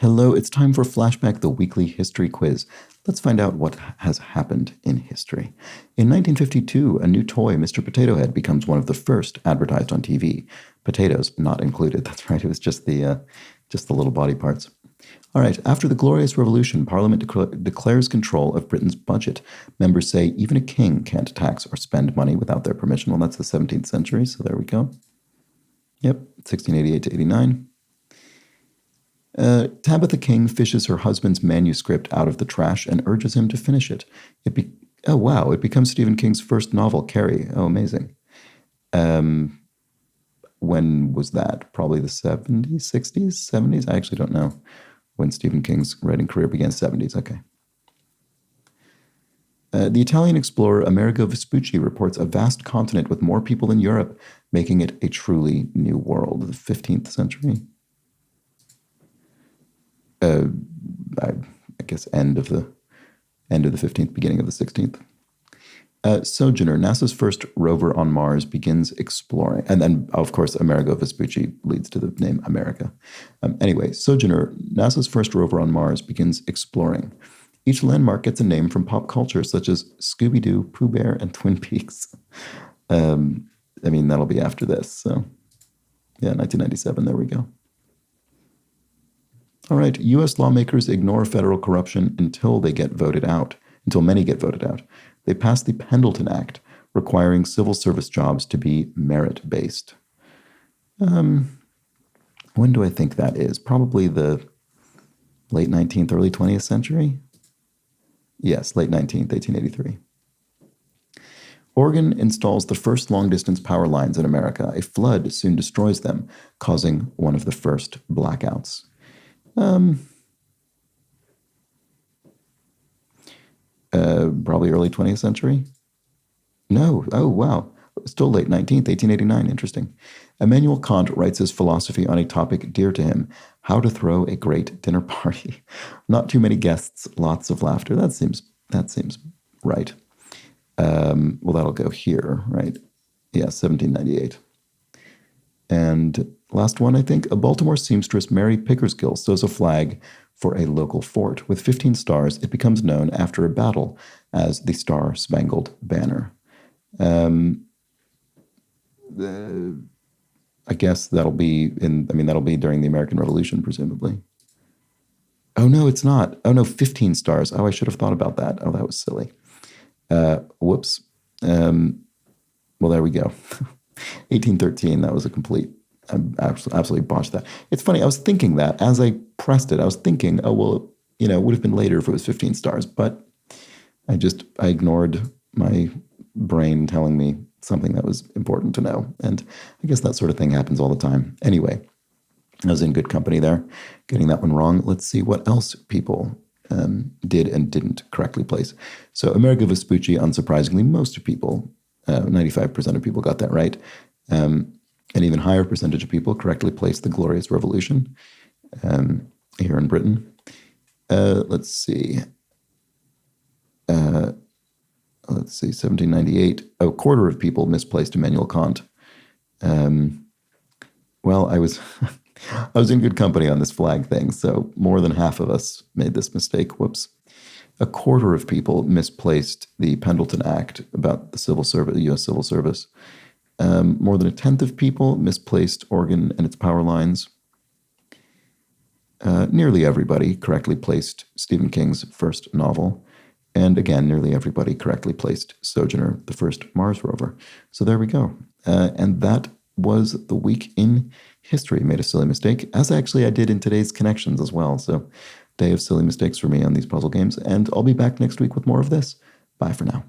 Hello, it's time for Flashback, the weekly history quiz. Let's find out what has happened in history. In 1952, a new toy, Mr. Potato Head, becomes one of the first advertised on TV. Potatoes not included. That's right. It was just the little body parts. All right. After the Glorious Revolution, Parliament declares control of Britain's budget. Members say even a king can't tax or spend money without their permission. Well, that's the 17th century. So there we go. Yep. 1688 to 89. Tabitha King fishes her husband's manuscript out of the trash and urges him to finish it. Oh, wow. It becomes Stephen King's first novel, Carrie. Oh, amazing. When was that? Probably the 70s, 60s, 70s? I actually don't know when Stephen King's writing career began. 70s, okay. The Italian explorer Amerigo Vespucci reports a vast continent with more people than Europe, making it a truly new world. The 15th century. I guess end of the 15th, beginning of the 16th. Sojourner, NASA's first rover on Mars, begins exploring. And then, of course, Amerigo Vespucci leads to the name America. Anyway, Sojourner, NASA's first rover on Mars, begins exploring. Each landmark gets a name from pop culture, such as Scooby-Doo, Pooh Bear, and Twin Peaks. That'll be after this. So, yeah, 1997, there we go. All right, U.S. lawmakers ignore federal corruption until many get voted out. They passed the Pendleton Act, requiring civil service jobs to be merit-based. When do I think that is? Probably the late 19th, early 20th century? Yes, late 19th, 1883. Oregon installs the first long-distance power lines in America. A flood soon destroys them, causing one of the first blackouts. Probably early 20th century? No. Oh, wow. Still late 19th, 1889. Interesting. Immanuel Kant writes his philosophy on a topic dear to him, how to throw a great dinner party. Not too many guests, lots of laughter. That seems right. Well, that'll go here, right? Yeah, 1798. And last one, I think, a Baltimore seamstress, Mary Pickersgill, sews a flag for a local fort. With 15 stars, it becomes known after a battle as the Star-Spangled Banner. I guess that'll be during the American Revolution, presumably. Oh, no, it's not. Oh, no, 15 stars. Oh, I should have thought about that. Oh, that was silly. Whoops. Well, there we go. 1813, that was a complete, I absolutely botched that. It's funny, I was thinking that as I pressed it, I was thinking, oh, well, it would have been later if it was 15 stars, but I ignored my brain telling me something that was important to know. And I guess that sort of thing happens all the time. Anyway, I was in good company there, getting that one wrong. Let's see what else people did and didn't correctly place. So Amerigo Vespucci, unsurprisingly, most people, 95% of people got that right. An even higher percentage of people correctly placed the Glorious Revolution here in Britain. Let's see. 1798. A quarter of people misplaced Immanuel Kant. Well, I was in good company on this flag thing, so more than half of us made this mistake. Whoops. A quarter of people misplaced the Pendleton Act about the civil service, the U.S. civil service. More than a tenth of people misplaced Oregon and its power lines. Nearly everybody correctly placed Stephen King's first novel. And again, nearly everybody correctly placed Sojourner, the first Mars rover. So there we go. And that was the week in history. Made a silly mistake, as actually I did in today's connections as well. So day of silly mistakes for me on these puzzle games. And I'll be back next week with more of this. Bye for now.